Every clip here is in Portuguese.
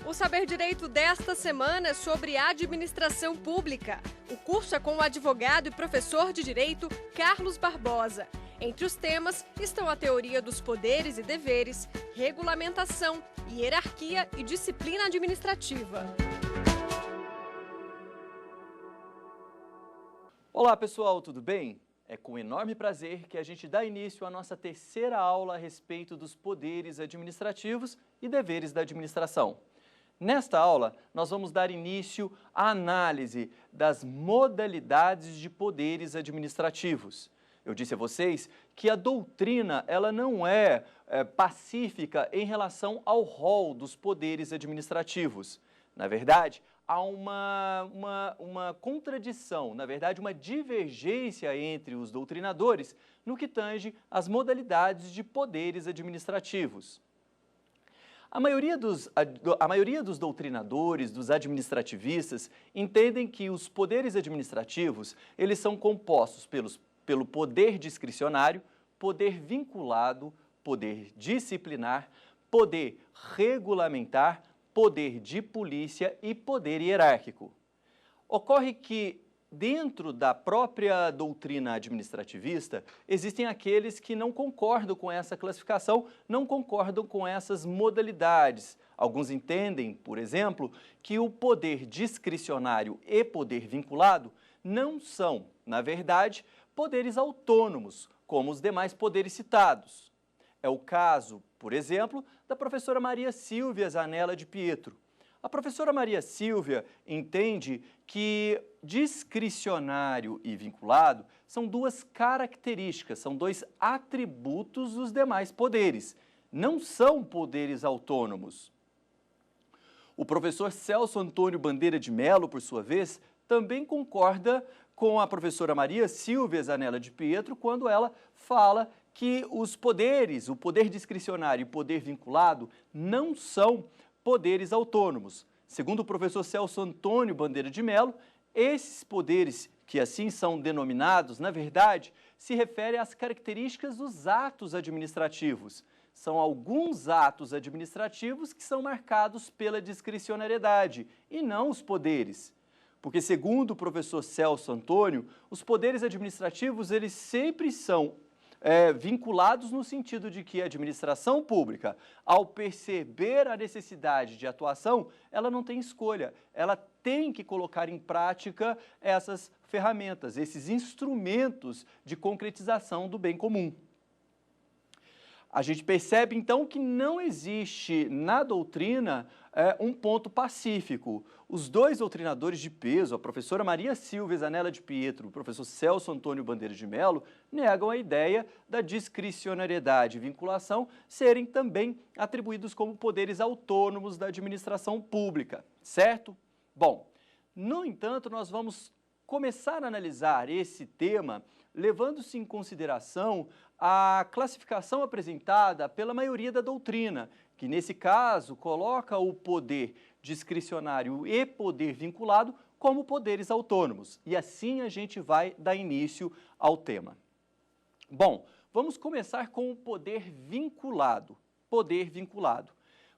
O Saber Direito desta semana é sobre administração pública. O curso é com o advogado e professor de direito Carlos Barbosa. Entre os temas estão a teoria dos poderes e deveres, regulamentação, hierarquia e disciplina administrativa. Olá pessoal, tudo bem? É com enorme prazer que a gente dá início à nossa terceira aula a respeito dos poderes administrativos e deveres da administração. Nesta aula, nós vamos dar início à análise das modalidades de poderes administrativos. Eu disse a vocês que a doutrina ela não é pacífica em relação ao rol dos poderes administrativos. Na verdade, há uma contradição, na verdade, uma divergência entre os doutrinadores no que tange às modalidades de poderes administrativos. A maioria dos doutrinadores, dos administrativistas, entendem que os poderes administrativos eles são compostos pelo poder discricionário, poder vinculado, poder disciplinar, poder regulamentar, poder de polícia e poder hierárquico. Ocorre que, dentro da própria doutrina administrativista, existem aqueles que não concordam com essa classificação, não concordam com essas modalidades. Alguns entendem, por exemplo, que o poder discricionário e poder vinculado não são, na verdade, poderes autônomos, como os demais poderes citados. É o caso, por exemplo, da professora Maria Silvia Zanella de Pietro. A professora Maria Silvia entende que discricionário e vinculado são duas características, são dois atributos dos demais poderes, não são poderes autônomos. O professor Celso Antônio Bandeira de Mello, por sua vez, também concorda com a professora Maria Silvia Zanella de Pietro quando ela fala que os poderes, o poder discricionário e o poder vinculado, não são poderes autônomos. Segundo o professor Celso Antônio Bandeira de Mello, esses poderes, que assim são denominados, na verdade, se referem às características dos atos administrativos. São alguns atos administrativos que são marcados pela discricionariedade e não os poderes. Porque, segundo o professor Celso Antônio, os poderes administrativos eles sempre são vinculados no sentido de que a administração pública, ao perceber a necessidade de atuação, ela não tem escolha, ela tem que colocar em prática essas ferramentas, esses instrumentos de concretização do bem comum. A gente percebe, então, que não existe na doutrina um ponto pacífico. Os dois doutrinadores de peso, a professora Maria Silvia Zanella de Pietro e o professor Celso Antônio Bandeira de Mello, negam a ideia da discricionariedade e vinculação serem também atribuídos como poderes autônomos da administração pública, certo? Bom, no entanto, nós vamos começar a analisar esse tema levando-se em consideração a classificação apresentada pela maioria da doutrina, que nesse caso coloca o poder discricionário e poder vinculado como poderes autônomos. E assim a gente vai dar início ao tema. Bom, vamos começar com o poder vinculado. Poder vinculado.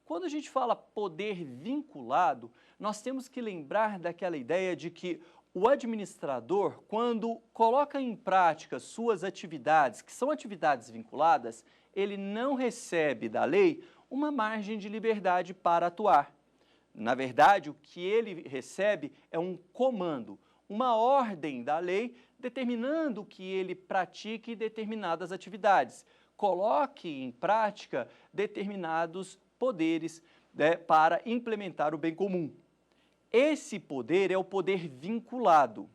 Quando a gente fala poder vinculado, nós temos que lembrar daquela ideia de que o administrador, quando coloca em prática suas atividades, que são atividades vinculadas, ele não recebe da lei uma margem de liberdade para atuar. Na verdade, o que ele recebe é um comando, uma ordem da lei determinando que ele pratique determinadas atividades, coloque em prática determinados poderes para implementar o bem comum. Esse poder é o poder vinculado.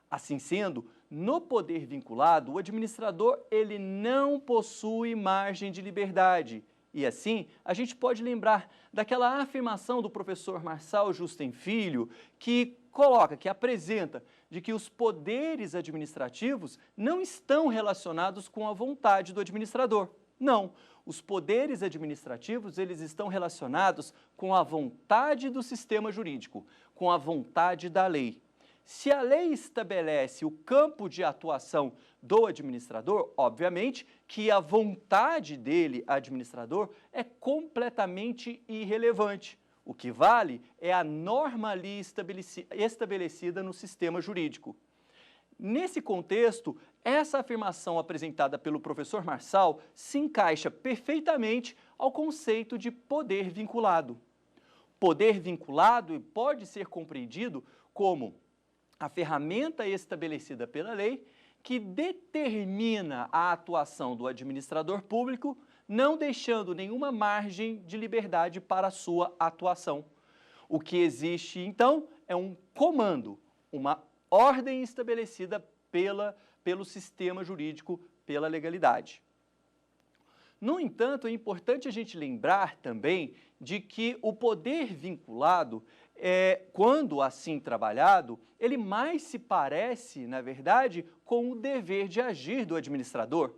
Assim sendo, no poder vinculado, o administrador ele não possui margem de liberdade. E assim, a gente pode lembrar daquela afirmação do professor Marçal Justen Filho, que coloca, que apresenta, de que os poderes administrativos não estão relacionados com a vontade do administrador. Não, os poderes administrativos eles estão relacionados com a vontade do sistema jurídico, com a vontade da lei. Se a lei estabelece o campo de atuação do administrador, obviamente que a vontade dele, administrador, é completamente irrelevante. O que vale é a norma ali estabelecida no sistema jurídico. Nesse contexto, essa afirmação apresentada pelo professor Marçal se encaixa perfeitamente ao conceito de poder vinculado. Poder vinculado pode ser compreendido como a ferramenta estabelecida pela lei que determina a atuação do administrador público, não deixando nenhuma margem de liberdade para a sua atuação. O que existe, então, é um comando, uma ordem estabelecida pelo sistema jurídico, pela legalidade. No entanto, é importante a gente lembrar também de que o poder vinculado, quando assim trabalhado, ele mais se parece, na verdade, com o dever de agir do administrador.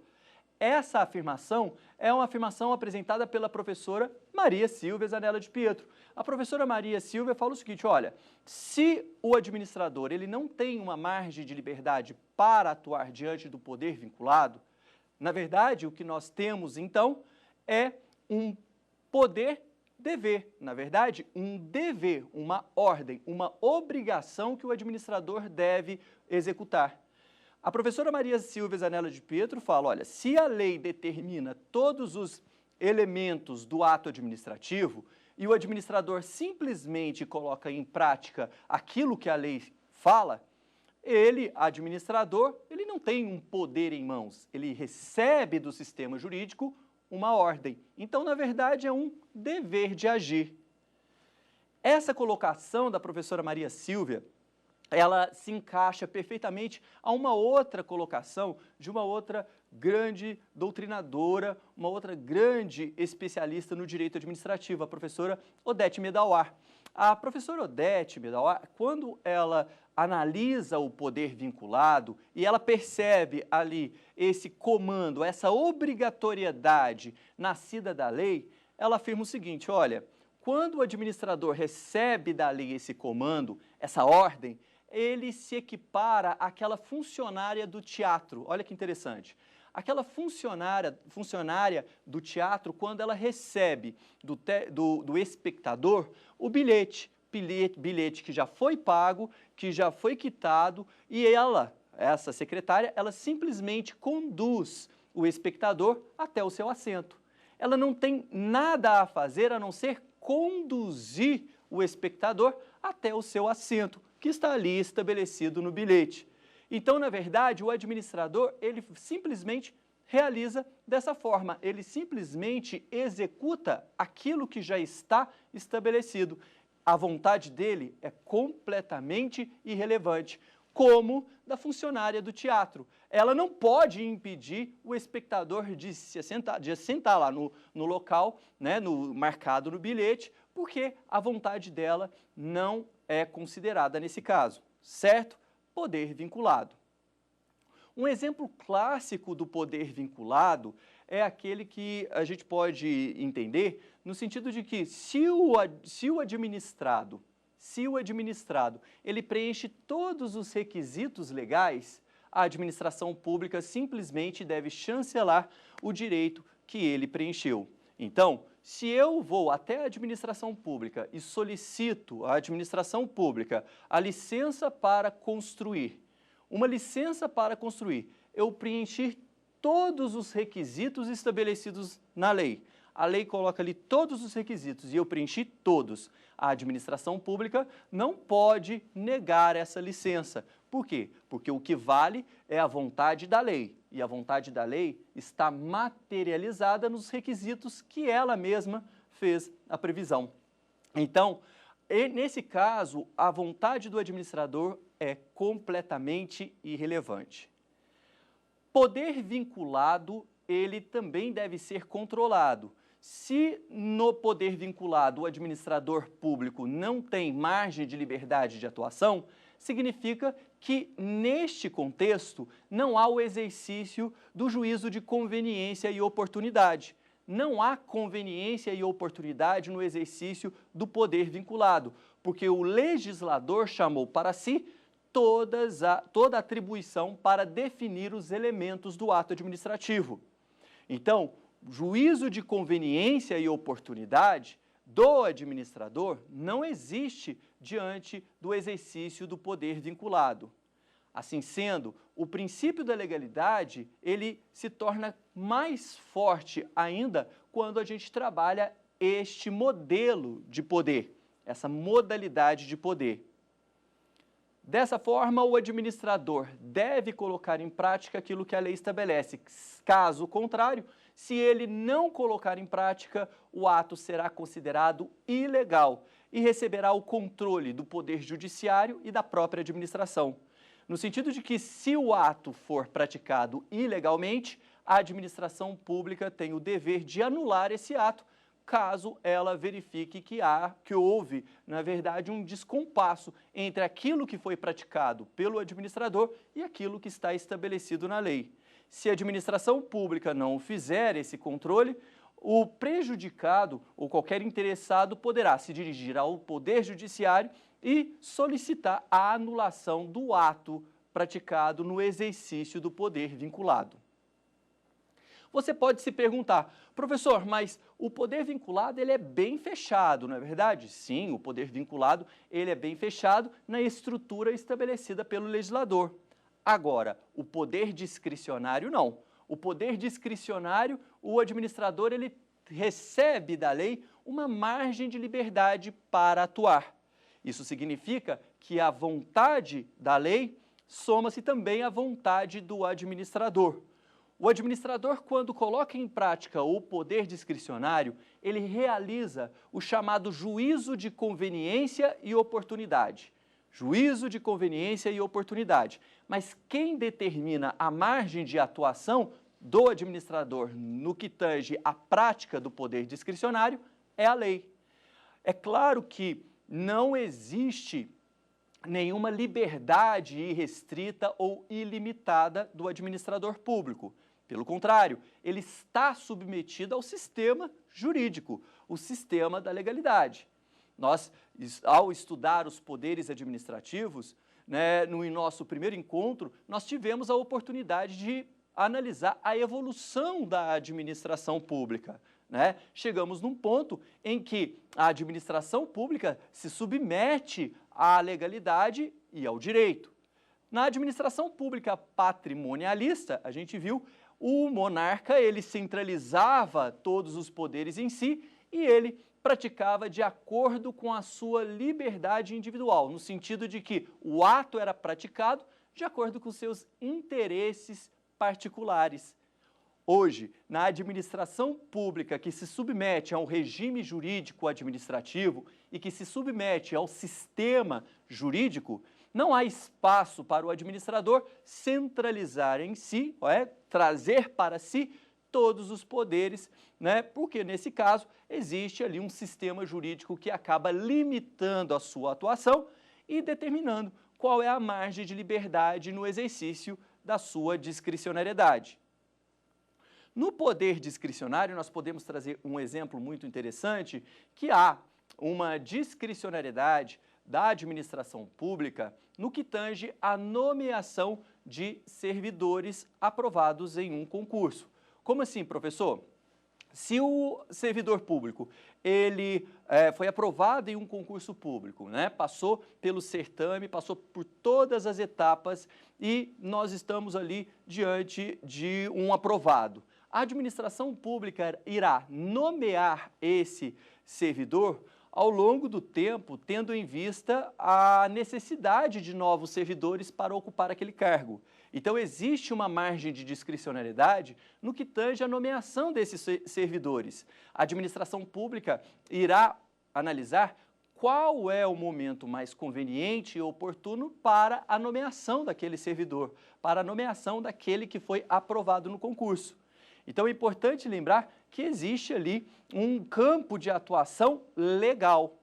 Essa afirmação é uma afirmação apresentada pela professora Maria Silvia Zanella de Pietro. A professora Maria Silvia fala o seguinte, olha, se o administrador ele não tem uma margem de liberdade para atuar diante do poder vinculado, na verdade, o que nós temos, então, é um poder-dever. Na verdade, um dever, uma ordem, uma obrigação que o administrador deve executar. A professora Maria Silvia Zanella de Pietro fala, olha, se a lei determina todos os elementos do ato administrativo e o administrador simplesmente coloca em prática aquilo que a lei fala, ele, administrador, ele não tem um poder em mãos, ele recebe do sistema jurídico uma ordem. Então, na verdade, é um dever de agir. Essa colocação da professora Maria Silvia, ela se encaixa perfeitamente a uma outra colocação de uma outra grande doutrinadora, uma outra grande especialista no direito administrativo, a professora Odete Medawar. A professora Odete Medawar, quando ela analisa o poder vinculado e ela percebe ali esse comando, essa obrigatoriedade nascida da lei, ela afirma o seguinte, olha, quando o administrador recebe da lei esse comando, essa ordem, ele se equipara àquela funcionária do teatro. Olha que interessante. Aquela funcionária do teatro, quando ela recebe do espectador o bilhete que já foi pago, que já foi quitado, e essa secretária, ela simplesmente conduz o espectador até o seu assento. Ela não tem nada a fazer a não ser conduzir o espectador até o seu assento, que está ali estabelecido no bilhete. Então, na verdade, o administrador, ele simplesmente realiza dessa forma, ele simplesmente executa aquilo que já está estabelecido. A vontade dele é completamente irrelevante, como da funcionária do teatro. Ela não pode impedir o espectador de sentar lá no local, né, marcado no bilhete, porque a vontade dela não é considerada nesse caso, certo? Poder vinculado. Um exemplo clássico do poder vinculado é aquele que a gente pode entender no sentido de que se o administrado ele preenche todos os requisitos legais, a administração pública simplesmente deve chancelar o direito que ele preencheu. Então, se eu vou até a administração pública e solicito à administração pública a licença para construir, uma licença para construir, eu preenchi todos os requisitos estabelecidos na lei. A lei coloca ali todos os requisitos e eu preenchi todos. A administração pública não pode negar essa licença. Por quê? Porque o que vale é a vontade da lei. E a vontade da lei está materializada nos requisitos que ela mesma fez a previsão. Então, nesse caso, a vontade do administrador é completamente irrelevante. Poder vinculado, ele também deve ser controlado. Se no poder vinculado o administrador público não tem margem de liberdade de atuação, significa que, neste contexto, não há o exercício do juízo de conveniência e oportunidade. Não há conveniência e oportunidade no exercício do poder vinculado, porque o legislador chamou para si toda a atribuição para definir os elementos do ato administrativo. Então, juízo de conveniência e oportunidade do administrador não existe diante do exercício do poder vinculado. Assim sendo, o princípio da legalidade, ele se torna mais forte ainda quando a gente trabalha este modelo de poder, essa modalidade de poder. Dessa forma, o administrador deve colocar em prática aquilo que a lei estabelece. Caso contrário, se ele não colocar em prática, o ato será considerado ilegal e receberá o controle do Poder Judiciário e da própria administração. No sentido de que, se o ato for praticado ilegalmente, a administração pública tem o dever de anular esse ato, caso ela verifique que houve, na verdade, um descompasso entre aquilo que foi praticado pelo administrador e aquilo que está estabelecido na lei. Se a administração pública não fizer esse controle, o prejudicado ou qualquer interessado poderá se dirigir ao Poder Judiciário e solicitar a anulação do ato praticado no exercício do poder vinculado. Você pode se perguntar, professor, mas o poder vinculado ele é bem fechado, não é verdade? Sim, o poder vinculado ele é bem fechado na estrutura estabelecida pelo legislador. Agora, o poder discricionário não. O poder discricionário, o administrador ele recebe da lei uma margem de liberdade para atuar. Isso significa que a vontade da lei soma-se também à vontade do administrador. O administrador, quando coloca em prática o poder discricionário, ele realiza o chamado juízo de conveniência e oportunidade. Juízo de conveniência e oportunidade. Mas quem determina a margem de atuação do administrador no que tange à prática do poder discricionário é a lei. É claro que não existe nenhuma liberdade irrestrita ou ilimitada do administrador público. Pelo contrário, ele está submetido ao sistema jurídico, o sistema da legalidade. Nós, ao estudar os poderes administrativos, no nosso primeiro encontro, nós tivemos a oportunidade de analisar a evolução da administração pública. Chegamos num ponto em que a administração pública se submete à legalidade e ao direito. Na administração pública patrimonialista, a gente viu o monarca, ele centralizava todos os poderes em si e ele praticava de acordo com a sua liberdade individual, no sentido de que o ato era praticado de acordo com seus interesses particulares. Hoje, na administração pública que se submete ao regime jurídico administrativo e que se submete ao sistema jurídico, não há espaço para o administrador centralizar em si, trazer para si todos os poderes, porque nesse caso existe ali um sistema jurídico que acaba limitando a sua atuação e determinando qual é a margem de liberdade no exercício da sua discricionariedade. No poder discricionário, nós podemos trazer um exemplo muito interessante, que há uma discricionariedade da administração pública no que tange à nomeação de servidores aprovados em um concurso. Como assim, professor? Se o servidor público ele foi aprovado em um concurso público, passou pelo certame, passou por todas as etapas e nós estamos ali diante de um aprovado. A administração pública irá nomear esse servidor ao longo do tempo, tendo em vista a necessidade de novos servidores para ocupar aquele cargo. Então, existe uma margem de discricionariedade no que tange a nomeação desses servidores. A administração pública irá analisar qual é o momento mais conveniente e oportuno para a nomeação daquele servidor, para a nomeação daquele que foi aprovado no concurso. Então, é importante lembrar que existe ali um campo de atuação legal.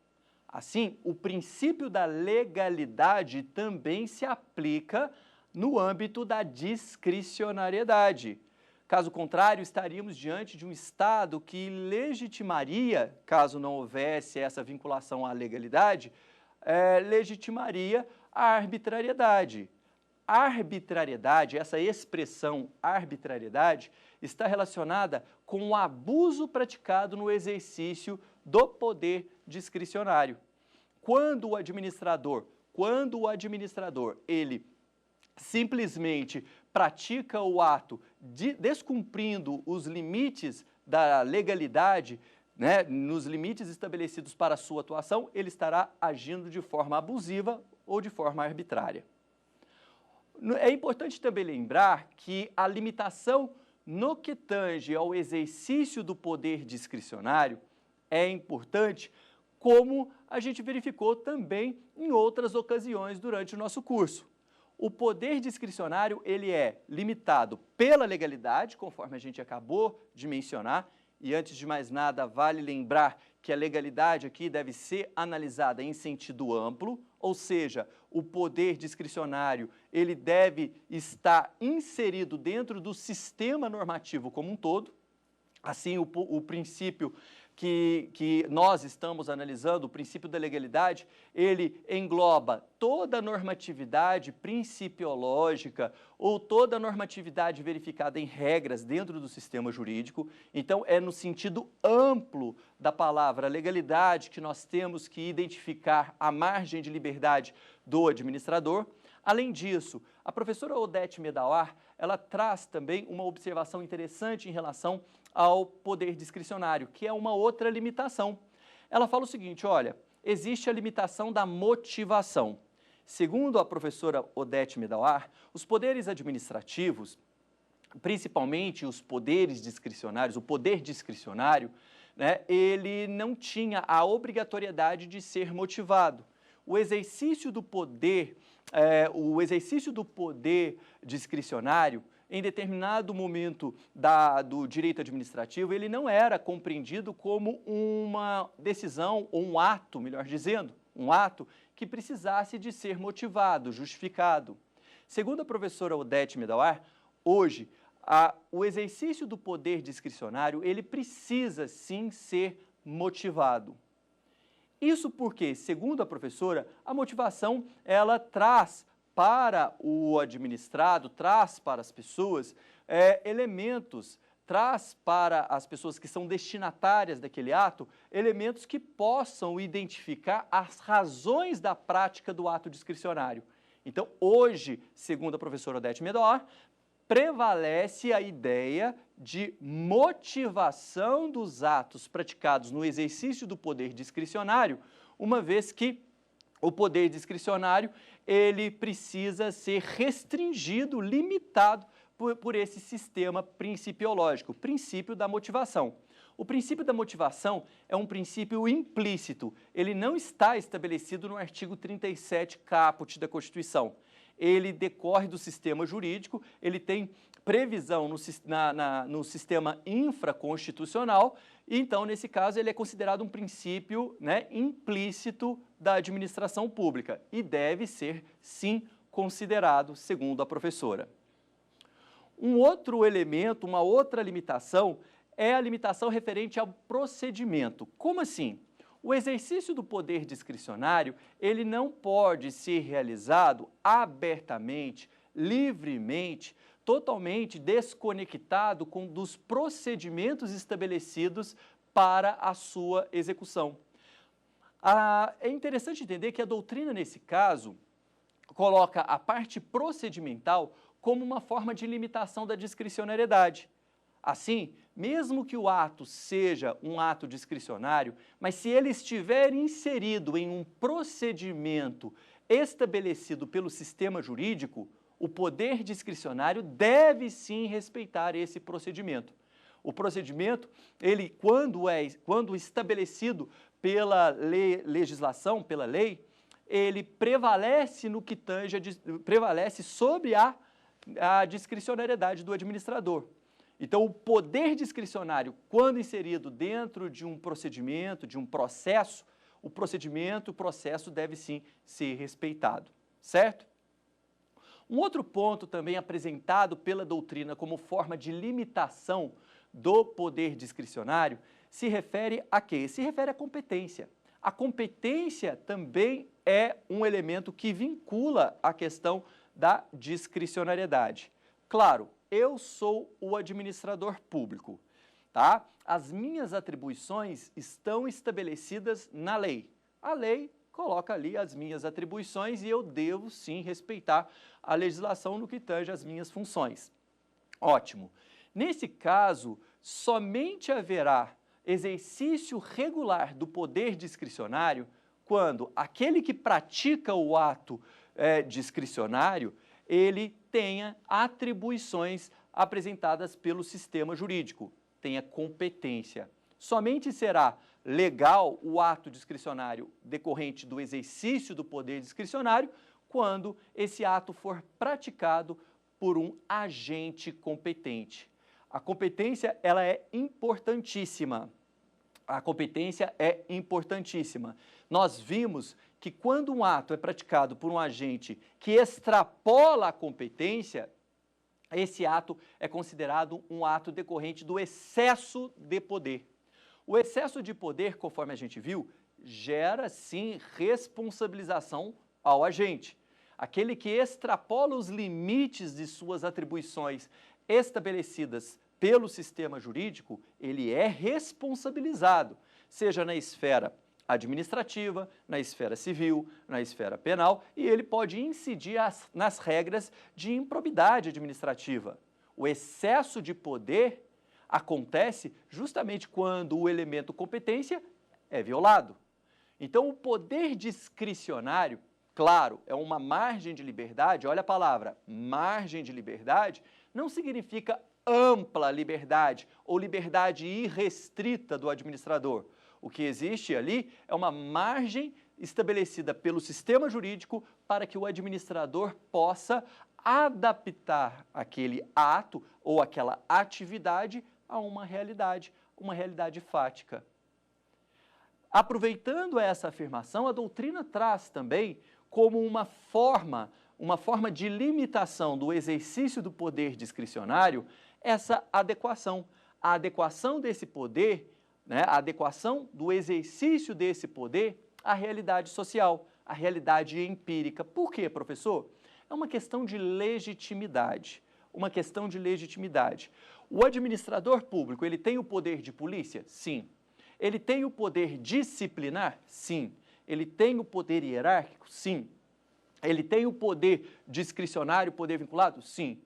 Assim, o princípio da legalidade também se aplica no âmbito da discricionariedade. Caso contrário, estaríamos diante de um Estado que legitimaria, caso não houvesse essa vinculação à legalidade, legitimaria a arbitrariedade. A arbitrariedade, essa expressão arbitrariedade, está relacionada com o abuso praticado no exercício do poder discricionário. Quando o administrador, ele simplesmente pratica o ato descumprindo os limites da legalidade, né, nos limites estabelecidos para a sua atuação, ele estará agindo de forma abusiva ou de forma arbitrária. É importante também lembrar que a limitação no que tange ao exercício do poder discricionário é importante, como a gente verificou também em outras ocasiões durante o nosso curso. O poder discricionário, ele é limitado pela legalidade, conforme a gente acabou de mencionar, e antes de mais nada, vale lembrar que a legalidade aqui deve ser analisada em sentido amplo, ou seja, o poder discricionário, ele deve estar inserido dentro do sistema normativo como um todo. Assim, o princípio que nós estamos analisando, o princípio da legalidade, ele engloba toda a normatividade principiológica ou toda a normatividade verificada em regras dentro do sistema jurídico. Então, é no sentido amplo da palavra legalidade que nós temos que identificar a margem de liberdade do administrador. Além disso, a professora Odete Medawar, ela traz também uma observação interessante em relação ao poder discricionário, que é uma outra limitação. Ela fala o seguinte, olha, existe a limitação da motivação. Segundo a professora Odete Medawar, os poderes administrativos, principalmente os poderes discricionários, o poder discricionário, né, ele não tinha a obrigatoriedade de ser motivado. O exercício do poder discricionário, em determinado momento do direito administrativo, ele não era compreendido como uma decisão ou um ato, melhor dizendo, um ato que precisasse de ser motivado, justificado. Segundo a professora Odete Medawar, hoje, o exercício do poder discricionário, ele precisa sim ser motivado. Isso porque, segundo a professora, a motivação, ela traz para o administrado, traz para as pessoas elementos, traz para as pessoas que são destinatárias daquele ato, elementos que possam identificar as razões da prática do ato discricionário. Então, hoje, segundo a professora Odete Medawar, prevalece a ideia de motivação dos atos praticados no exercício do poder discricionário, uma vez que o poder discricionário, ele precisa ser restringido, limitado por esse sistema principiológico, o princípio da motivação. O princípio da motivação é um princípio implícito, ele não está estabelecido no artigo 37 caput da Constituição. Ele decorre do sistema jurídico, ele tem previsão no sistema infraconstitucional, e então, nesse caso, ele é considerado um princípio, né, implícito da administração pública e deve ser, sim, considerado, segundo a professora. Um outro elemento, uma outra limitação, é a limitação referente ao procedimento. Como assim? O exercício do poder discricionário, ele não pode ser realizado abertamente, livremente, totalmente desconectado dos procedimentos estabelecidos para a sua execução. É interessante entender que a doutrina, nesse caso, coloca a parte procedimental como uma forma de limitação da discricionariedade. Assim, mesmo que o ato seja um ato discricionário, mas se ele estiver inserido em um procedimento estabelecido pelo sistema jurídico, o poder discricionário deve sim respeitar esse procedimento. O procedimento, ele, quando estabelecido pela legislação, pela lei, ele prevalece no que tange, prevalece sobre a discricionariedade do administrador. Então, o poder discricionário, quando inserido dentro de um procedimento, de um processo, o processo deve sim ser respeitado, certo? Um outro ponto também apresentado pela doutrina como forma de limitação do poder discricionário se refere a quê? Se refere à competência. A competência também é um elemento que vincula a questão da discricionariedade. Claro, eu sou o administrador público. tá? As minhas atribuições estão estabelecidas na lei. A lei coloca ali as minhas atribuições e eu devo sim respeitar a legislação no que tange às minhas funções. Ótimo. Nesse caso, somente haverá exercício regular do poder discricionário quando aquele que pratica o ato discricionário, ele tenha atribuições apresentadas pelo sistema jurídico, tenha competência. Somente será legal o ato discricionário decorrente do exercício do poder discricionário quando esse ato for praticado por um agente competente. A competência, ela é importantíssima. A competência é importantíssima. Nós vimos que quando um ato é praticado por um agente que extrapola a competência, esse ato é considerado um ato decorrente do excesso de poder. O excesso de poder, conforme a gente viu, gera sim responsabilização ao agente. Aquele que extrapola os limites de suas atribuições estabelecidas pelo sistema jurídico, ele é responsabilizado, seja na esfera administrativa, na esfera civil, na esfera penal, e ele pode incidir nas regras de improbidade administrativa. O excesso de poder acontece justamente quando o elemento competência é violado. Então, o poder discricionário, claro, é uma margem de liberdade, olha a palavra, margem de liberdade, não significa ampla liberdade ou liberdade irrestrita do administrador. O que existe ali é uma margem estabelecida pelo sistema jurídico para que o administrador possa adaptar aquele ato ou aquela atividade a uma realidade fática. Aproveitando essa afirmação, a doutrina traz também como uma forma de limitação do exercício do poder discricionário essa adequação. A adequação desse poder, a adequação do exercício desse poder à realidade social, à realidade empírica. Por quê, professor? É uma questão de legitimidade. Uma questão de legitimidade. O administrador público, ele tem o poder de polícia? Sim. Ele tem o poder disciplinar? Sim. Ele tem o poder hierárquico? Sim. Ele tem o poder discricionário, poder vinculado? Sim.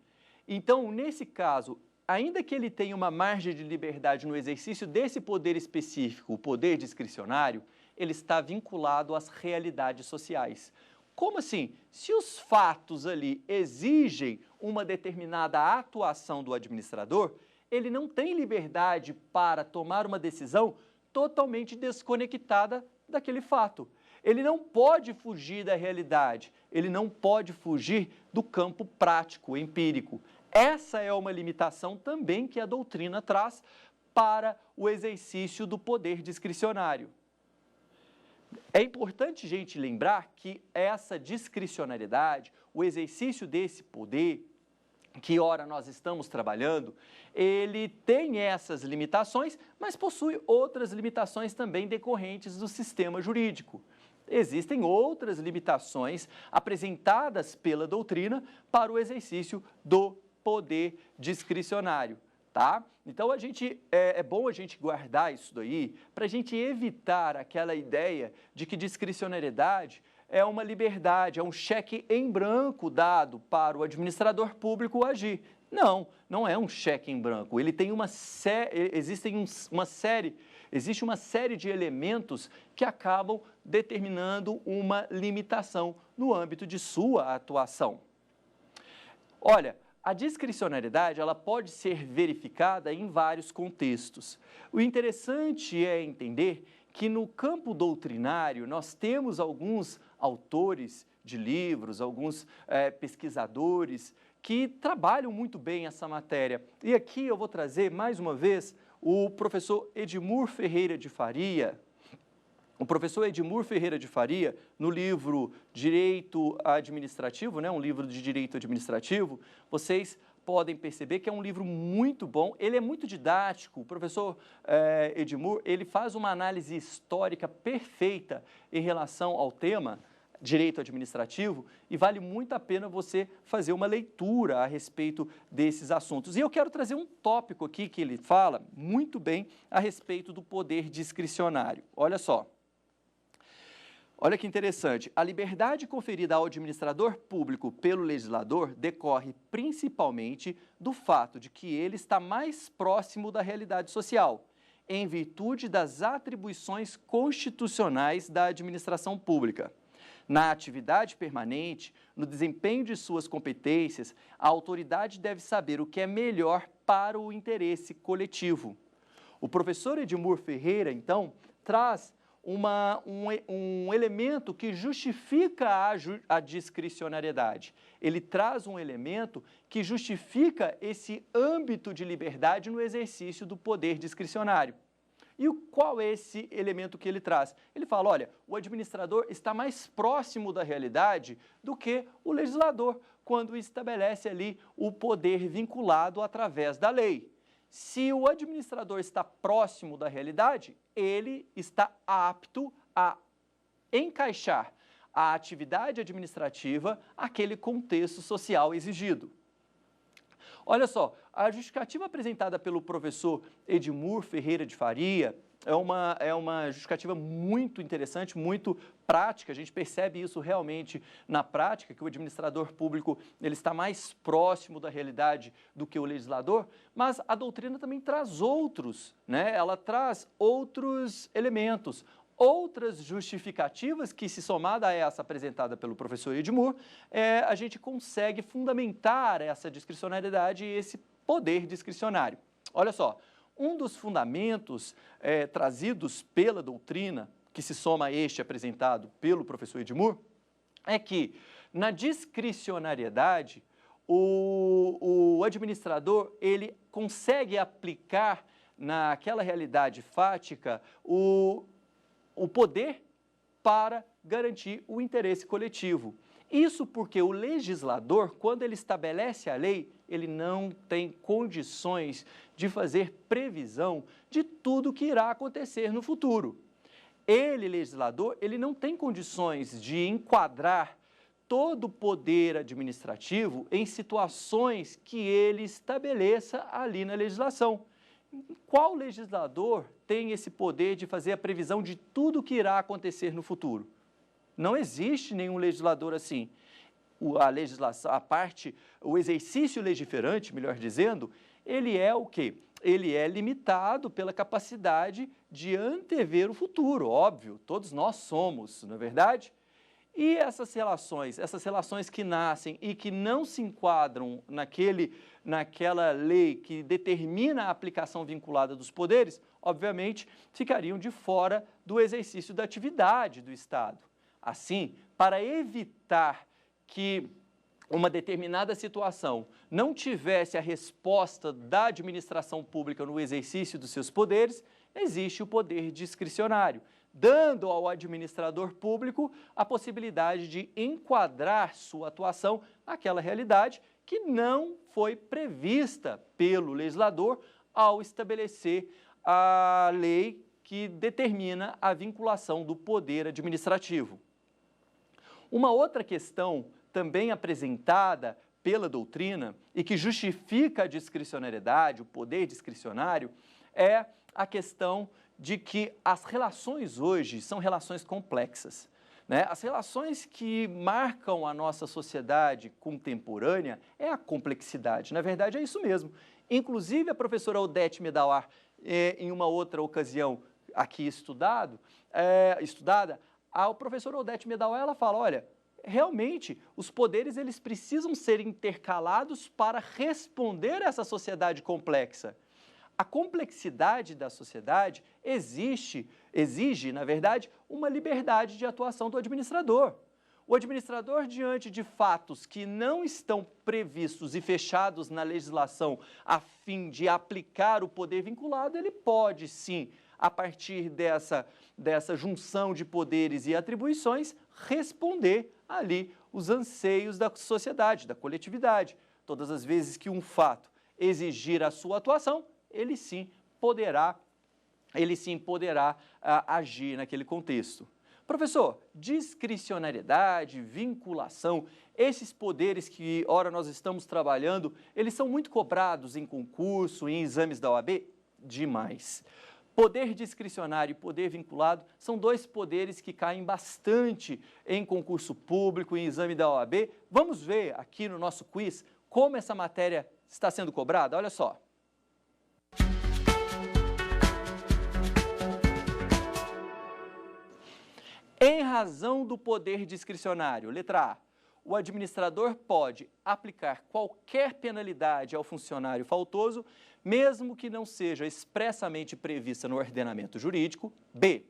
Então, nesse caso, ainda que ele tenha uma margem de liberdade no exercício desse poder específico, o poder discricionário, ele está vinculado às realidades sociais. Como assim? Se os fatos ali exigem uma determinada atuação do administrador, ele não tem liberdade para tomar uma decisão totalmente desconectada daquele fato. Ele não pode fugir da realidade, ele não pode fugir do campo prático, empírico. Essa é uma limitação também que a doutrina traz para o exercício do poder discricionário. É importante, gente, lembrar que essa discricionariedade, o exercício desse poder, que ora nós estamos trabalhando, ele tem essas limitações, mas possui outras limitações também decorrentes do sistema jurídico. Existem outras limitações apresentadas pela doutrina para o exercício do poder discricionário, tá? Então, é bom a gente guardar isso daí para a gente evitar aquela ideia de que discricionariedade é uma liberdade, é um cheque em branco dado para o administrador público agir. Não, não é um cheque em branco. Ele tem existe uma série de elementos que acabam determinando uma limitação no âmbito de sua atuação. Olha, a discricionariedade ela pode ser verificada em vários contextos. O interessante é entender que no campo doutrinário nós temos alguns autores de livros, alguns pesquisadores que trabalham muito bem essa matéria. E aqui eu vou trazer mais uma vez o professor Edmur Ferreira de Faria. O professor Edmur Ferreira de Faria, no livro Direito Administrativo, um livro de direito administrativo, vocês podem perceber que é um livro muito bom, ele é muito didático. O professor Edmur, ele faz uma análise histórica perfeita em relação ao tema direito administrativo e vale muito a pena você fazer uma leitura a respeito desses assuntos. E eu quero trazer um tópico aqui que ele fala muito bem a respeito do poder discricionário. Olha só. Olha que interessante, a liberdade conferida ao administrador público pelo legislador decorre principalmente do fato de que ele está mais próximo da realidade social, em virtude das atribuições constitucionais da administração pública. Na atividade permanente, no desempenho de suas competências, a autoridade deve saber o que é melhor para o interesse coletivo. O professor Edmur Ferreira, então, traz um elemento que justifica a discricionariedade. Ele traz um elemento que justifica esse âmbito de liberdade no exercício do poder discricionário. E qual é esse elemento que ele traz? Ele fala, olha, o administrador está mais próximo da realidade do que o legislador, quando estabelece ali o poder vinculado através da lei. Se o administrador está próximo da realidade, ele está apto a encaixar a atividade administrativa àquele contexto social exigido. Olha só, a justificativa apresentada pelo professor Edmur Ferreira de Faria é uma justificativa muito interessante, muito prática. A gente percebe isso realmente na prática, que o administrador público ele está mais próximo da realidade do que o legislador, mas a doutrina também traz outros, né? Ela traz outros elementos, outras justificativas que, se somada a essa apresentada pelo professor Edmur, a gente consegue fundamentar essa discricionariedade e esse poder discricionário. Olha só, um dos fundamentos trazidos pela doutrina, que se soma a este apresentado pelo professor Edmur, é que na discricionariedade o administrador ele consegue aplicar naquela realidade fática o poder para garantir o interesse coletivo. Isso porque o legislador, quando ele estabelece a lei, ele não tem condições de fazer previsão de tudo que irá acontecer no futuro. Ele, legislador, ele não tem condições de enquadrar todo o poder administrativo em situações que ele estabeleça ali na legislação. Qual legislador tem esse poder de fazer a previsão de tudo que irá acontecer no futuro? Não existe nenhum legislador assim. A legislação, o exercício legiferante, melhor dizendo, ele é o quê? Ele é limitado pela capacidade de antever o futuro, óbvio, todos nós somos, não é verdade? E essas relações que nascem e que não se enquadram naquela lei que determina a aplicação vinculada dos poderes, obviamente, ficariam de fora do exercício da atividade do Estado. Assim, para evitar que uma determinada situação não tivesse a resposta da administração pública no exercício dos seus poderes, existe o poder discricionário, dando ao administrador público a possibilidade de enquadrar sua atuação àquela realidade que não foi prevista pelo legislador ao estabelecer a lei que determina a vinculação do poder administrativo. Uma outra questão também apresentada pela doutrina e que justifica a discricionariedade, o poder discricionário, é a questão de que as relações hoje são relações complexas, né? As relações que marcam a nossa sociedade contemporânea é a complexidade. Na verdade, é isso mesmo. Inclusive, a professora Odete Medawar, em uma outra ocasião aqui estudada, a professora Odete Medawar, ela fala, olha, realmente, os poderes eles precisam ser intercalados para responder a essa sociedade complexa. A complexidade da sociedade exige, na verdade, uma liberdade de atuação do administrador. O administrador, diante de fatos que não estão previstos e fechados na legislação a fim de aplicar o poder vinculado, ele pode, sim, a partir dessa junção de poderes e atribuições, responder ali os anseios da sociedade, da coletividade. Todas as vezes que um fato exigir a sua atuação, ele sim poderá agir naquele contexto. Professor, discricionariedade, vinculação, esses poderes que, ora, nós estamos trabalhando, eles são muito cobrados em concurso, em exames da OAB? Demais. Poder discricionário e poder vinculado são dois poderes que caem bastante em concurso público, em exame da OAB. Vamos ver aqui no nosso quiz como essa matéria está sendo cobrada? Olha só. Em razão do poder discricionário, letra A, o administrador pode aplicar qualquer penalidade ao funcionário faltoso, mesmo que não seja expressamente prevista no ordenamento jurídico. B,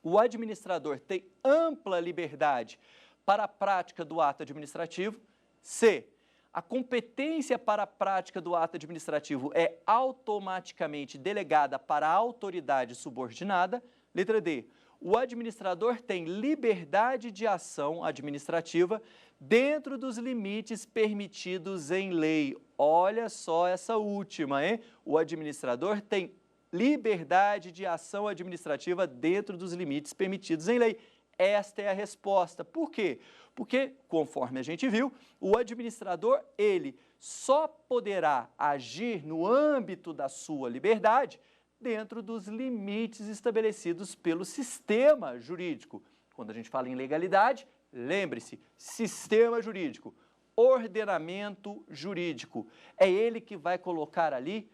o administrador tem ampla liberdade para a prática do ato administrativo. C, a competência para a prática do ato administrativo é automaticamente delegada para a autoridade subordinada. Letra D, o administrador tem liberdade de ação administrativa dentro dos limites permitidos em lei. Olha só essa última, hein? O administrador tem liberdade de ação administrativa dentro dos limites permitidos em lei. Esta é a resposta. Por quê? Porque, conforme a gente viu, o administrador, ele só poderá agir no âmbito da sua liberdade dentro dos limites estabelecidos pelo sistema jurídico. Quando a gente fala em legalidade, lembre-se, sistema jurídico, ordenamento jurídico. É ele que vai colocar ali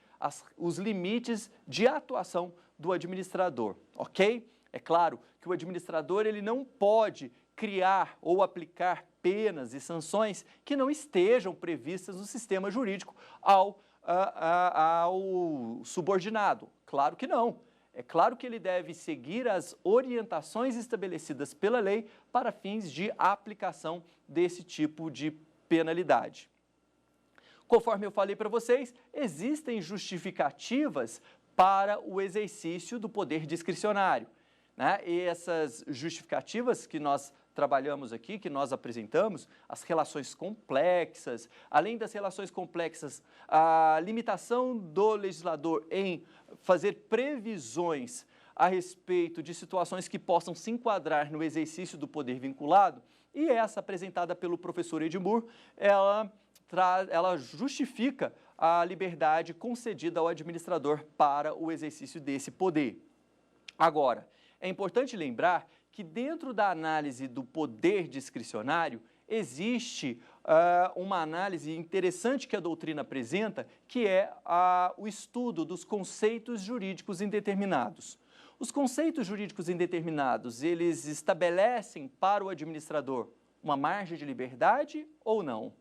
os limites de atuação do administrador, ok? É claro que o administrador ele não pode criar ou aplicar penas e sanções que não estejam previstas no sistema jurídico ao subordinado. Claro que não. É claro que ele deve seguir as orientações estabelecidas pela lei para fins de aplicação desse tipo de penalidade. Conforme eu falei para vocês, existem justificativas para o exercício do poder discricionário, né? E essas justificativas que nós trabalhamos aqui, que nós apresentamos, as relações complexas, além das relações complexas, a limitação do legislador em fazer previsões a respeito de situações que possam se enquadrar no exercício do poder vinculado, e essa apresentada pelo professor Edmur, ela justifica a liberdade concedida ao administrador para o exercício desse poder. Agora, é importante lembrar que dentro da análise do poder discricionário, existe uma análise interessante que a doutrina apresenta, que é o estudo dos conceitos jurídicos indeterminados. Os conceitos jurídicos indeterminados, eles estabelecem para o administrador uma margem de liberdade ou não?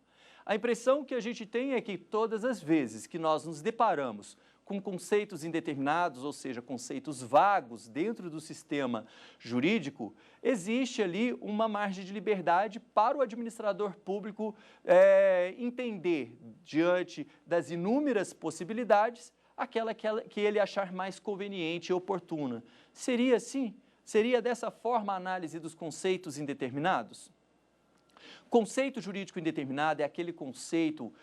A impressão que a gente tem é que todas as vezes que nós nos deparamos com conceitos indeterminados, ou seja, conceitos vagos dentro do sistema jurídico, existe ali uma margem de liberdade para o administrador público entender, diante das inúmeras possibilidades, aquela que ele achar mais conveniente e oportuna. Seria assim? Seria dessa forma a análise dos conceitos indeterminados? Conceito jurídico indeterminado é aquele conceito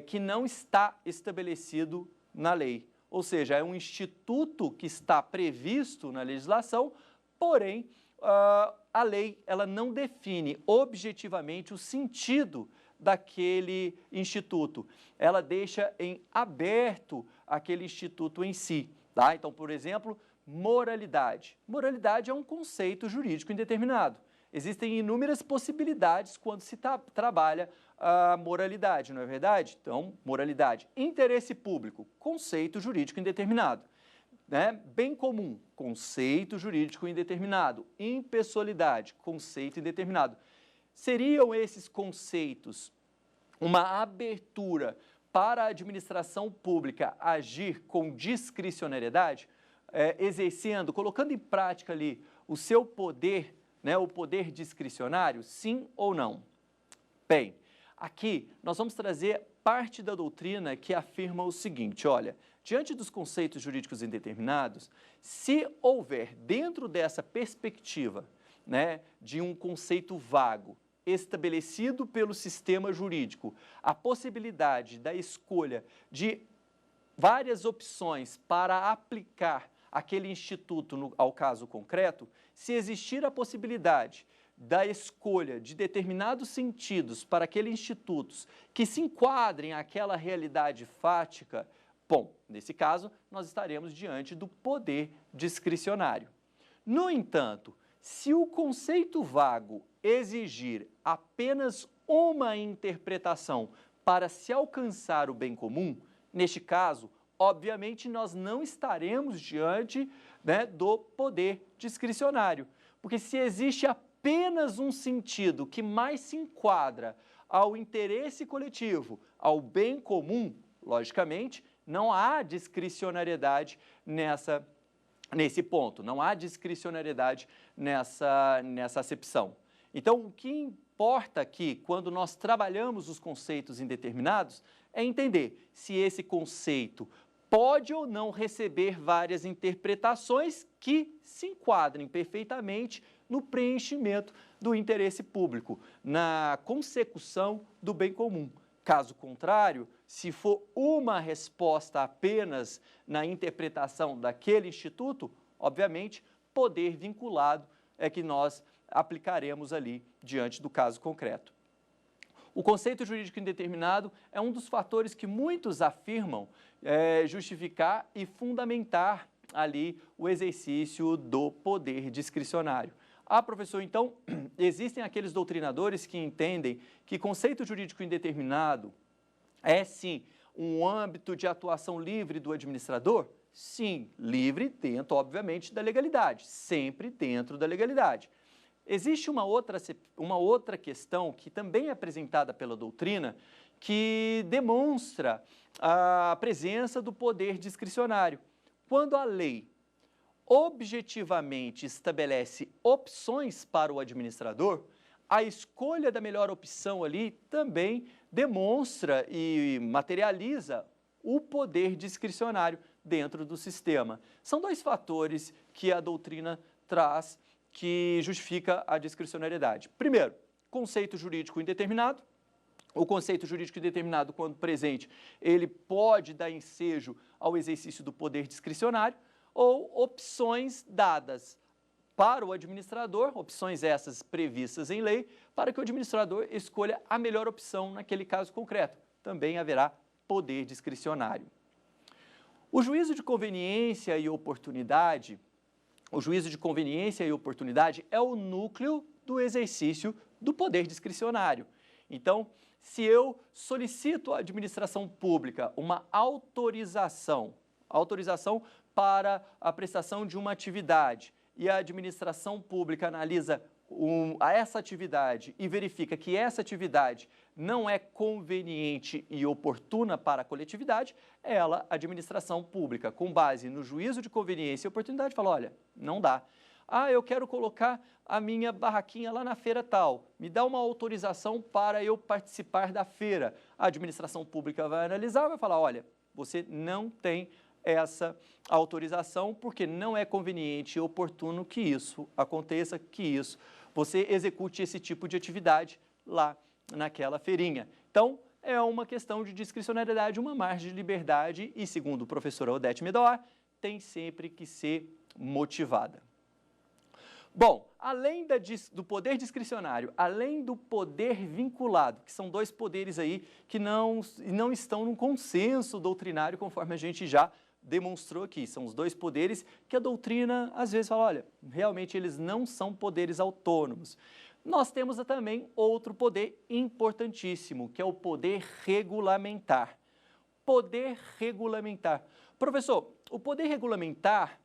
que não está estabelecido na lei, ou seja, é um instituto que está previsto na legislação, porém, a lei ela não define objetivamente o sentido daquele instituto, ela deixa em aberto aquele instituto em si, tá? Então, por exemplo, moralidade. Moralidade é um conceito jurídico indeterminado. Existem inúmeras possibilidades quando se trabalha a moralidade, não é verdade? Então, moralidade. Interesse público, conceito jurídico indeterminado. Né? Bem comum, conceito jurídico indeterminado. Impessoalidade, conceito indeterminado. Seriam esses conceitos uma abertura para a administração pública agir com discricionariedade, exercendo, colocando em prática ali o seu poder, né, o poder discricionário, sim ou não? Bem, aqui nós vamos trazer parte da doutrina que afirma o seguinte, olha, diante dos conceitos jurídicos indeterminados, se houver dentro dessa perspectiva, né, de um conceito vago, estabelecido pelo sistema jurídico, a possibilidade da escolha de várias opções para aplicar aquele instituto, ao caso concreto, se existir a possibilidade da escolha de determinados sentidos para aqueles institutos que se enquadrem àquela realidade fática, bom, nesse caso, nós estaremos diante do poder discricionário. No entanto, se o conceito vago exigir apenas uma interpretação para se alcançar o bem comum, neste caso, obviamente, nós não estaremos diante, né, do poder discricionário, porque se existe apenas um sentido que mais se enquadra ao interesse coletivo, ao bem comum, logicamente, não há discricionariedade nesse ponto, não há discricionariedade nessa acepção. Então, o que importa aqui, quando nós trabalhamos os conceitos indeterminados, é entender se esse conceito pode ou não receber várias interpretações que se enquadrem perfeitamente no preenchimento do interesse público, na consecução do bem comum. Caso contrário, se for uma resposta apenas na interpretação daquele instituto, obviamente, poder vinculado é que nós aplicaremos ali diante do caso concreto. O conceito jurídico indeterminado é um dos fatores que muitos afirmam justificar e fundamentar ali o exercício do poder discricionário. Professor, então, existem aqueles doutrinadores que entendem que conceito jurídico indeterminado é, sim, um âmbito de atuação livre do administrador? Sim, livre dentro, obviamente, da legalidade, sempre dentro da legalidade. Existe uma outra questão que também é apresentada pela doutrina que demonstra a presença do poder discricionário. Quando a lei objetivamente estabelece opções para o administrador, a escolha da melhor opção ali também demonstra e materializa o poder discricionário dentro do sistema. São dois fatores que a doutrina traz que justifica a discricionariedade. Primeiro, conceito jurídico indeterminado. O conceito jurídico indeterminado, quando presente, ele pode dar ensejo ao exercício do poder discricionário, ou opções dadas para o administrador, opções essas previstas em lei, para que o administrador escolha a melhor opção naquele caso concreto. Também haverá poder discricionário. O juízo de conveniência e oportunidade, é o núcleo do exercício do poder discricionário. Então, se eu solicito à administração pública uma autorização para a prestação de uma atividade e a administração pública analisa essa atividade e verifica que essa atividade não é conveniente e oportuna para a coletividade, ela, a administração pública, com base no juízo de conveniência e oportunidade, fala, olha, não dá. Eu quero colocar a minha barraquinha lá na feira tal, me dá uma autorização para eu participar da feira. A administração pública vai analisar, vai falar, olha, você não tem essa autorização porque não é conveniente e oportuno que isso aconteça, que você execute esse tipo de atividade lá naquela feirinha. Então, é uma questão de discricionariedade, uma margem de liberdade e, segundo o professor Odete Medoar, tem sempre que ser motivada. Bom, além do poder discricionário, além do poder vinculado, que são dois poderes aí que não estão num consenso doutrinário, conforme a gente já demonstrou aqui, são os dois poderes que a doutrina às vezes fala, olha, realmente eles não são poderes autônomos. Nós temos também outro poder importantíssimo, que é o poder regulamentar. Poder regulamentar. Professor, o poder regulamentar,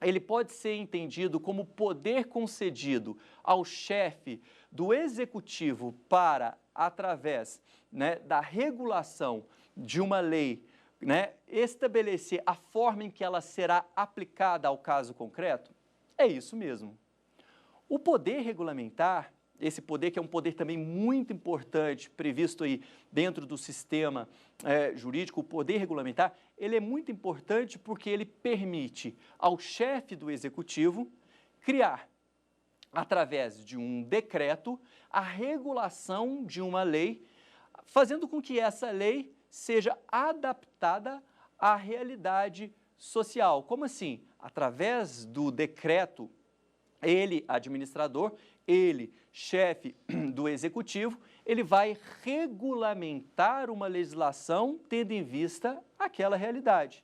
ele pode ser entendido como poder concedido ao chefe do executivo para, através, da regulação de uma lei, estabelecer a forma em que ela será aplicada ao caso concreto? É isso mesmo. O poder regulamentar, esse poder que é um poder também muito importante, previsto aí dentro do sistema jurídico, o poder regulamentar, ele é muito importante porque ele permite ao chefe do executivo criar, através de um decreto, a regulação de uma lei, fazendo com que essa lei seja adaptada à realidade social. Como assim? Através do decreto, ele, administrador, ele, chefe do executivo, ele vai regulamentar uma legislação tendo em vista aquela realidade.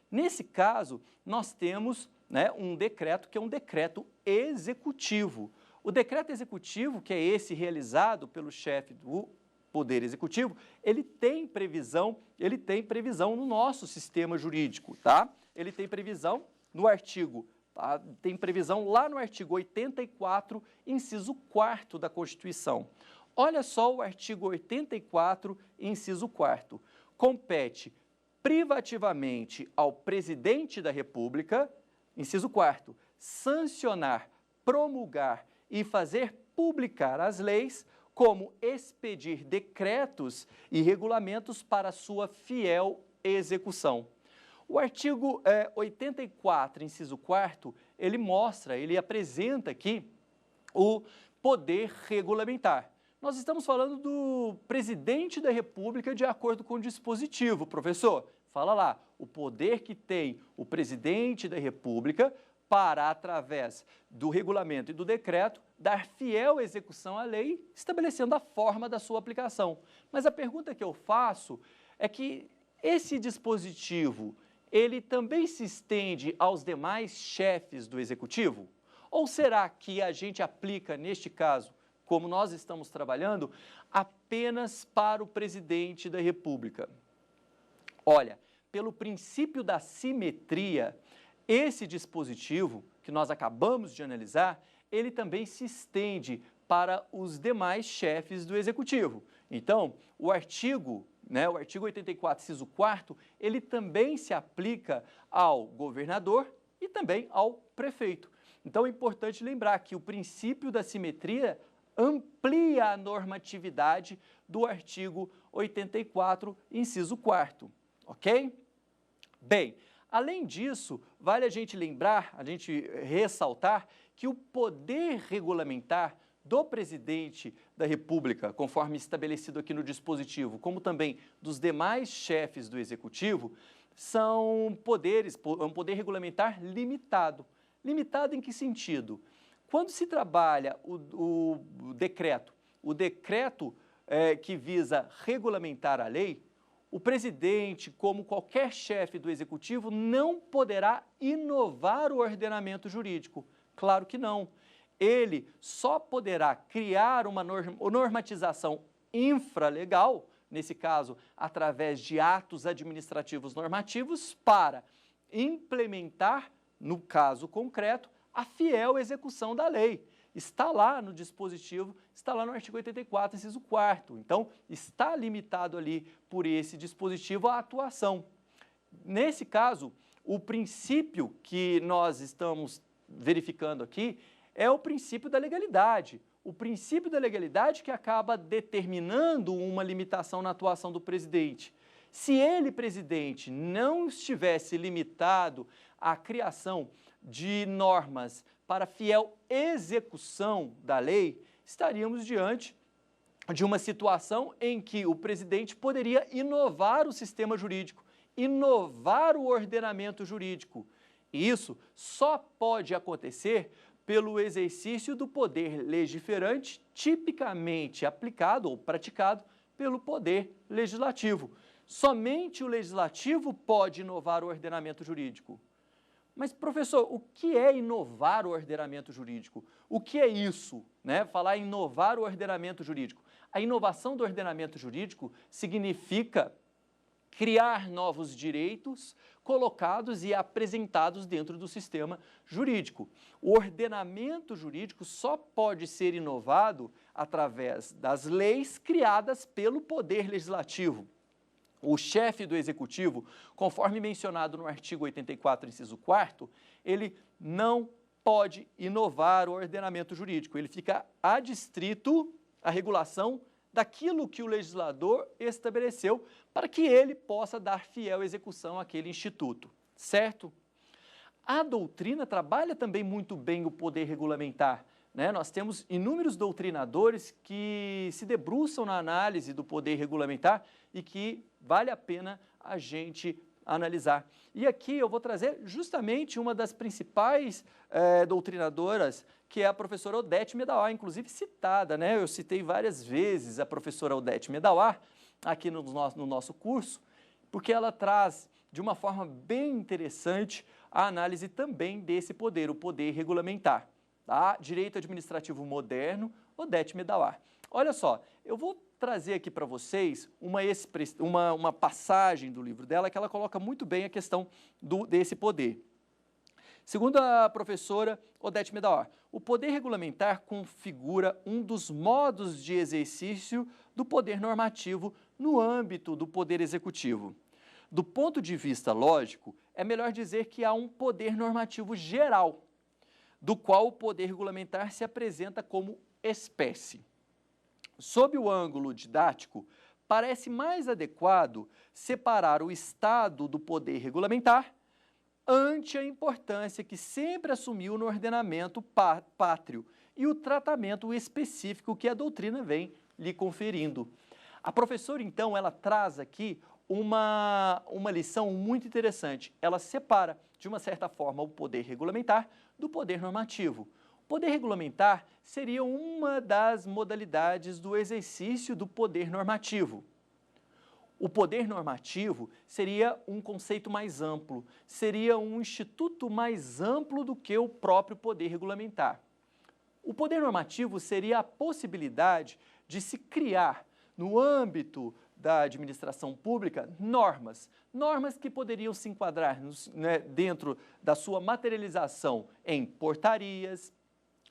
Nesse caso, nós temos, né, um decreto que é um decreto executivo. O decreto executivo, que é esse realizado pelo chefe do Poder Executivo, ele tem previsão no nosso sistema jurídico, tá? Ele tem previsão no artigo, tá? Tem previsão lá no artigo 84, inciso 4º da Constituição. Olha só o artigo 84, inciso 4º. Compete privativamente ao presidente da República, inciso 4º, sancionar, promulgar e fazer publicar as leis, como expedir decretos e regulamentos para sua fiel execução. O artigo 84, inciso 4º, ele apresenta aqui o poder regulamentar. Nós estamos falando do presidente da República de acordo com o dispositivo. Professor, fala lá, o poder que tem o presidente da República para, através do regulamento e do decreto, dar fiel execução à lei, estabelecendo a forma da sua aplicação. Mas a pergunta que eu faço é que esse dispositivo, ele também se estende aos demais chefes do executivo? Ou será que a gente aplica, neste caso, como nós estamos trabalhando, apenas para o presidente da República? Olha, pelo princípio da simetria, esse dispositivo que nós acabamos de analisar, ele também se estende para os demais chefes do Executivo. Então, o artigo 84, inciso 4º, ele também se aplica ao governador e também ao prefeito. Então, é importante lembrar que o princípio da simetria amplia a normatividade do artigo 84, inciso 4º, ok? Bem, além disso, vale a gente lembrar, a gente ressaltar que o poder regulamentar do presidente da República, conforme estabelecido aqui no dispositivo, como também dos demais chefes do Executivo, é um poder regulamentar limitado. Limitado em que sentido? Quando se trabalha o decreto que visa regulamentar a lei, o presidente, como qualquer chefe do Executivo, não poderá inovar o ordenamento jurídico. Claro que não. Ele só poderá criar uma normatização infralegal, nesse caso, através de atos administrativos normativos, para implementar, no caso concreto, a fiel execução da lei. Está lá no dispositivo, está lá no artigo 84, inciso 4º. Então, está limitado ali por esse dispositivo a atuação. Nesse caso, o princípio que nós estamos verificando aqui é o princípio da legalidade. O princípio da legalidade que acaba determinando uma limitação na atuação do presidente. Se ele, presidente, não estivesse limitado à criação de normas para fiel execução da lei, estaríamos diante de uma situação em que o presidente poderia inovar o sistema jurídico, inovar o ordenamento jurídico. E isso só pode acontecer pelo exercício do poder legiferante, tipicamente aplicado ou praticado pelo poder legislativo. Somente o legislativo pode inovar o ordenamento jurídico. Mas, professor, o que é inovar o ordenamento jurídico? O que é isso, né? Falar em inovar o ordenamento jurídico. A inovação do ordenamento jurídico significa criar novos direitos colocados e apresentados dentro do sistema jurídico. O ordenamento jurídico só pode ser inovado através das leis criadas pelo Poder Legislativo. O chefe do Executivo, conforme mencionado no artigo 84, inciso 4º, ele não pode inovar o ordenamento jurídico. Ele fica adstrito à regulação daquilo que o legislador estabeleceu para que ele possa dar fiel execução àquele instituto, certo? A doutrina trabalha também muito bem o poder regulamentar, né? Nós temos inúmeros doutrinadores que se debruçam na análise do poder regulamentar e que vale a pena a gente analisar. E aqui eu vou trazer justamente uma das principais doutrinadoras, que é a professora Odete Medawar, inclusive citada, né? Eu citei várias vezes a professora Odete Medawar aqui no nosso curso, porque ela traz de uma forma bem interessante a análise também desse poder, o poder regulamentar. Tá? Direito Administrativo Moderno, Odete Medawar. Olha só, eu vou trazer aqui para vocês uma passagem do livro dela que ela coloca muito bem a questão desse poder. Segundo a professora Odete Medawar, o poder regulamentar configura um dos modos de exercício do poder normativo no âmbito do poder executivo. Do ponto de vista lógico, é melhor dizer que há um poder normativo geral, do qual o poder regulamentar se apresenta como espécie. Sob o ângulo didático, parece mais adequado separar o Estado do poder regulamentar ante a importância que sempre assumiu no ordenamento pátrio e o tratamento específico que a doutrina vem lhe conferindo. A professora, então, ela traz aqui uma lição muito interessante. Ela separa, de uma certa forma, o poder regulamentar do poder normativo. O poder regulamentar seria uma das modalidades do exercício do poder normativo. O poder normativo seria um conceito mais amplo, seria um instituto mais amplo do que o próprio poder regulamentar. O poder normativo seria a possibilidade de se criar, no âmbito da administração pública, normas que poderiam se enquadrar dentro da sua materialização em portarias,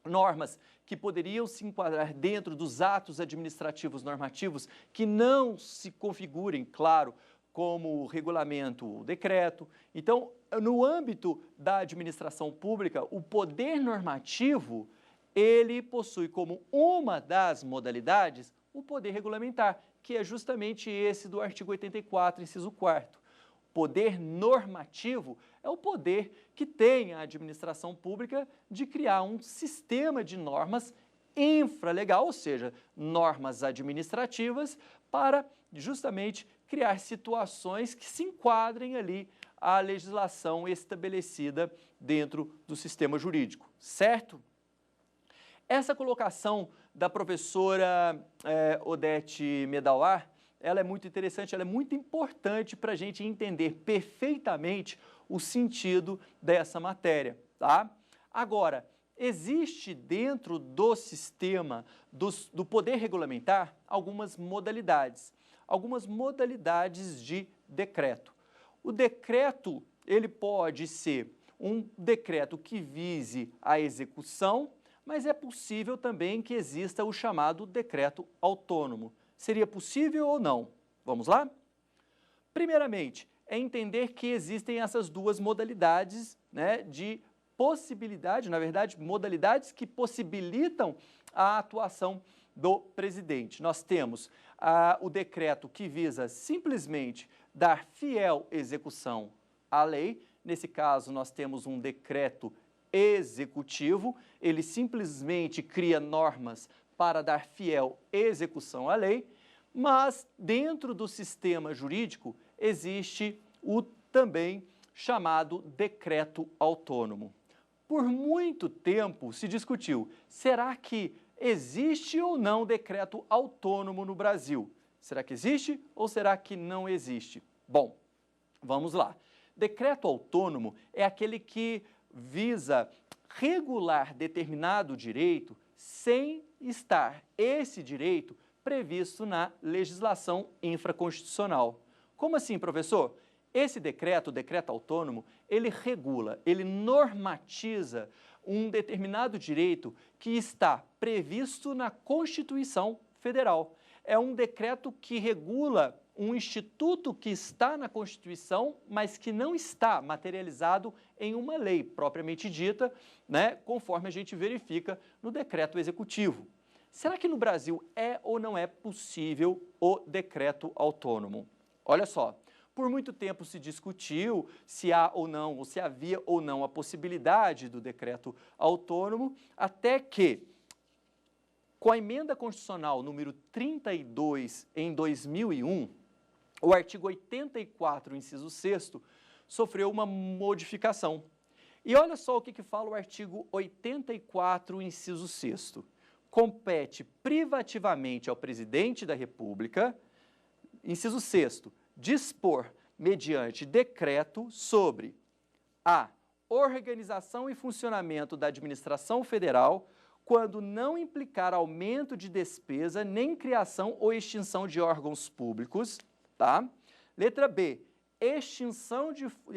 normas que poderiam se enquadrar dentro dos atos administrativos normativos que não se configurem, claro, como regulamento ou decreto. Então, no âmbito da administração pública, o poder normativo, ele possui como uma das modalidades o poder regulamentar, que é justamente esse do artigo 84, inciso 4º. Poder normativo é o poder que tem a administração pública de criar um sistema de normas infralegal, ou seja, normas administrativas, para justamente criar situações que se enquadrem ali à legislação estabelecida dentro do sistema jurídico, certo? Essa colocação da professora Odete Medawar, ela é muito interessante, ela é muito importante para a gente entender perfeitamente o sentido dessa matéria, tá? Agora, existe dentro do sistema do poder regulamentar algumas modalidades de decreto. O decreto, ele pode ser um decreto que vise a execução, mas é possível também que exista o chamado decreto autônomo. Seria possível ou não? Vamos lá? Primeiramente, é entender que existem essas duas modalidades, né, de possibilidade, na verdade, modalidades que possibilitam a atuação do presidente. Nós temos o decreto que visa simplesmente dar fiel execução à lei. Nesse caso, nós temos um decreto executivo, ele simplesmente cria normas para dar fiel execução à lei, mas dentro do sistema jurídico existe o também chamado decreto autônomo. Por muito tempo se discutiu, será que existe ou não decreto autônomo no Brasil? Será que existe ou será que não existe? Bom, vamos lá. Decreto autônomo é aquele que visa regular determinado direito sem estar esse direito previsto na legislação infraconstitucional. Como assim, professor? Esse decreto, o decreto autônomo, ele regula, ele normatiza um determinado direito que está previsto na Constituição Federal. É um decreto que regula um instituto que está na Constituição, mas que não está materializado em uma lei propriamente dita, né, conforme a gente verifica no decreto executivo. Será que no Brasil é ou não é possível o decreto autônomo? Olha só, por muito tempo se discutiu se há ou não, ou se havia ou não a possibilidade do decreto autônomo, até que, com a emenda constitucional número 32 em 2001, o artigo 84, inciso 6º, sofreu uma modificação. E olha só o que fala o artigo 84, inciso 6º. Compete privativamente ao presidente da República, inciso 6º, dispor, mediante decreto, sobre a organização e funcionamento da administração federal, quando não implicar aumento de despesa, nem criação ou extinção de órgãos públicos, tá? Letra B,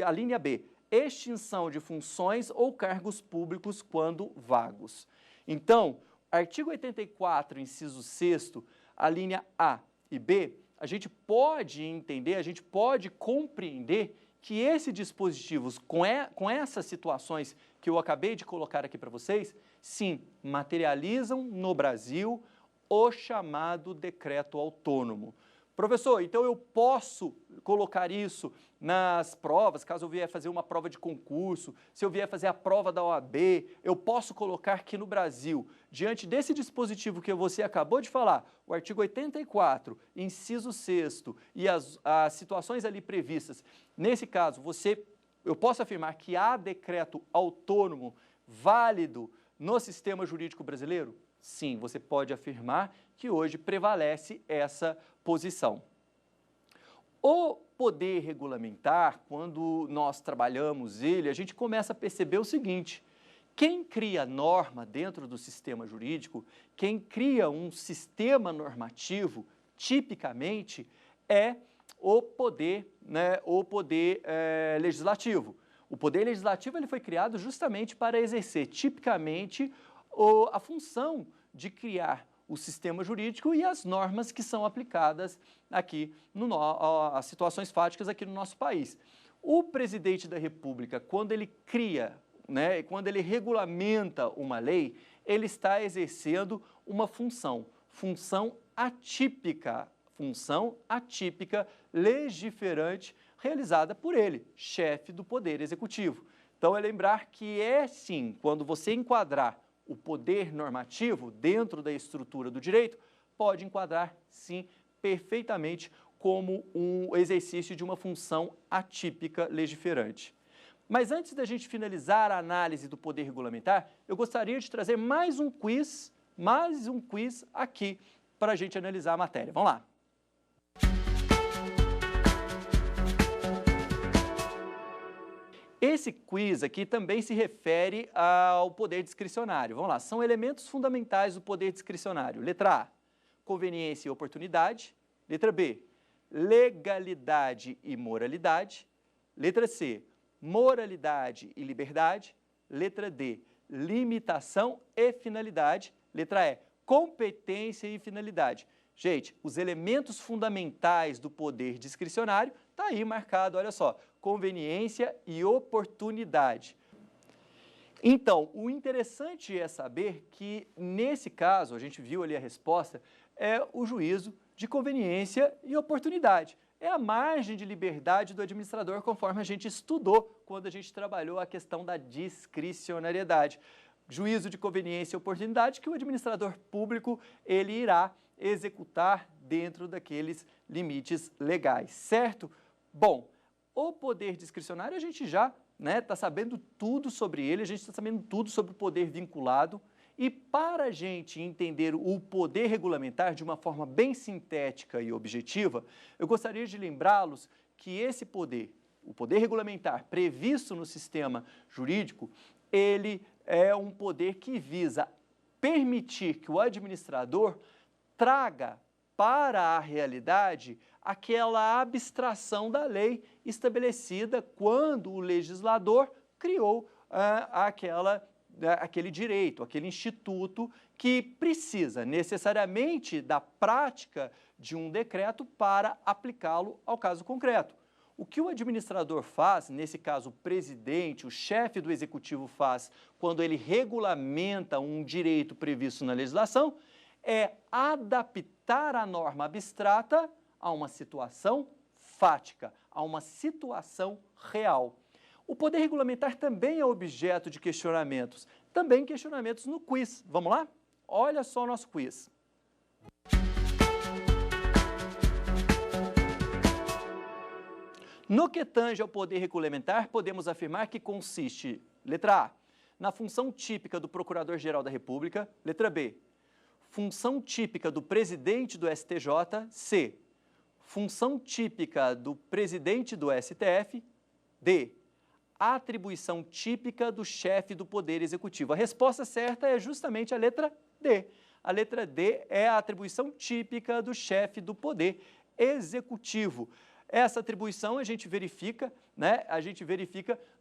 a linha B, extinção de funções ou cargos públicos quando vagos. Então, artigo 84, inciso 6º, a linha A e B, a gente pode entender, a gente pode compreender que esses dispositivos, com essas situações que eu acabei de colocar aqui para vocês, sim, materializam no Brasil o chamado decreto autônomo. Professor, então eu posso colocar isso nas provas, caso eu vier fazer uma prova de concurso, se eu vier fazer a prova da OAB, eu posso colocar que no Brasil, diante desse dispositivo que você acabou de falar, o artigo 84, inciso 6º e as situações ali previstas, nesse caso, eu posso afirmar que há decreto autônomo válido no sistema jurídico brasileiro? Sim, você pode afirmar que hoje prevalece essa posição. O poder regulamentar, quando nós trabalhamos ele, a gente começa a perceber o seguinte: quem cria norma dentro do sistema jurídico, quem cria um sistema normativo, tipicamente, é o poder legislativo. O poder legislativo ele foi criado justamente para exercer, tipicamente, a função de criar o sistema jurídico e as normas que são aplicadas aqui, as situações fáticas aqui no nosso país. O presidente da República, quando ele cria, quando ele regulamenta uma lei, ele está exercendo uma função atípica legiferante, realizada por ele, chefe do Poder Executivo. Então, é lembrar que sim, quando você enquadrar o poder normativo dentro da estrutura do direito, pode enquadrar, sim, perfeitamente como um exercício de uma função atípica legiferante. Mas antes da gente finalizar a análise do poder regulamentar, eu gostaria de trazer mais um quiz aqui para a gente analisar a matéria. Vamos lá. Esse quiz aqui também se refere ao poder discricionário. Vamos lá, são elementos fundamentais do poder discricionário. Letra A, conveniência e oportunidade. Letra B, legalidade e moralidade. Letra C, moralidade e liberdade. Letra D, limitação e finalidade. Letra E, competência e finalidade. Gente, os elementos fundamentais do poder discricionário está aí marcado, olha só, conveniência e oportunidade. Então, o interessante é saber que, nesse caso, a gente viu ali a resposta, é o juízo de conveniência e oportunidade. É a margem de liberdade do administrador, conforme a gente estudou quando a gente trabalhou a questão da discricionariedade. Juízo de conveniência e oportunidade que o administrador público ele irá executar dentro daqueles limites legais, certo? Bom, o poder discricionário a gente já está sabendo tudo sobre ele, a gente está sabendo tudo sobre o poder vinculado e para a gente entender o poder regulamentar de uma forma bem sintética e objetiva, eu gostaria de lembrá-los que esse poder, o poder regulamentar previsto no sistema jurídico, ele é um poder que visa permitir que o administrador traga para a realidade aquela abstração da lei estabelecida quando o legislador criou aquele direito, aquele instituto que precisa necessariamente da prática de um decreto para aplicá-lo ao caso concreto. O que o administrador faz, nesse caso o presidente, o chefe do executivo faz, quando ele regulamenta um direito previsto na legislação, é adaptar a norma abstrata a uma situação fática, a uma situação real. O poder regulamentar também é objeto de questionamentos, também questionamentos no quiz. Vamos lá? Olha só o nosso quiz. No que tange ao poder regulamentar, podemos afirmar que consiste, letra A, na função típica do Procurador-Geral da República, letra B, função típica do presidente do STJ, C, função típica do presidente do STF, D, atribuição típica do chefe do Poder Executivo. A resposta certa é justamente a letra D. A letra D é a atribuição típica do chefe do Poder Executivo. Essa atribuição a gente verifica,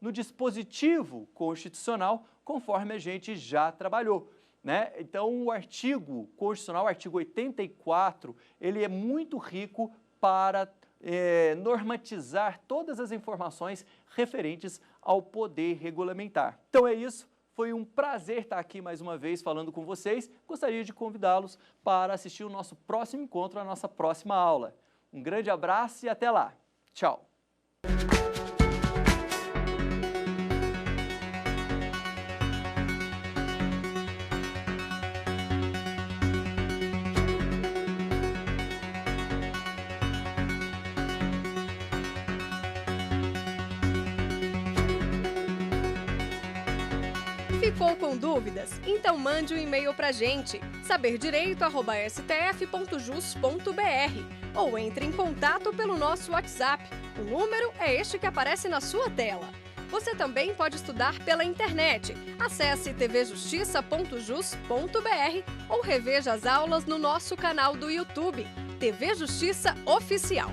no dispositivo constitucional, conforme a gente já trabalhou, né? Então, o artigo constitucional, o artigo 84, ele é muito rico para normatizar todas as informações referentes ao poder regulamentar. Então é isso, foi um prazer estar aqui mais uma vez falando com vocês. Gostaria de convidá-los para assistir o nosso próximo encontro, a nossa próxima aula. Um grande abraço e até lá. Tchau! Ficou com dúvidas? Então mande um e-mail pra gente, saberdireito@stf.jus.br, ou entre em contato pelo nosso WhatsApp. O número é este que aparece na sua tela. Você também pode estudar pela internet. Acesse tvjustiça.jus.br ou reveja as aulas no nosso canal do YouTube, TV Justiça Oficial.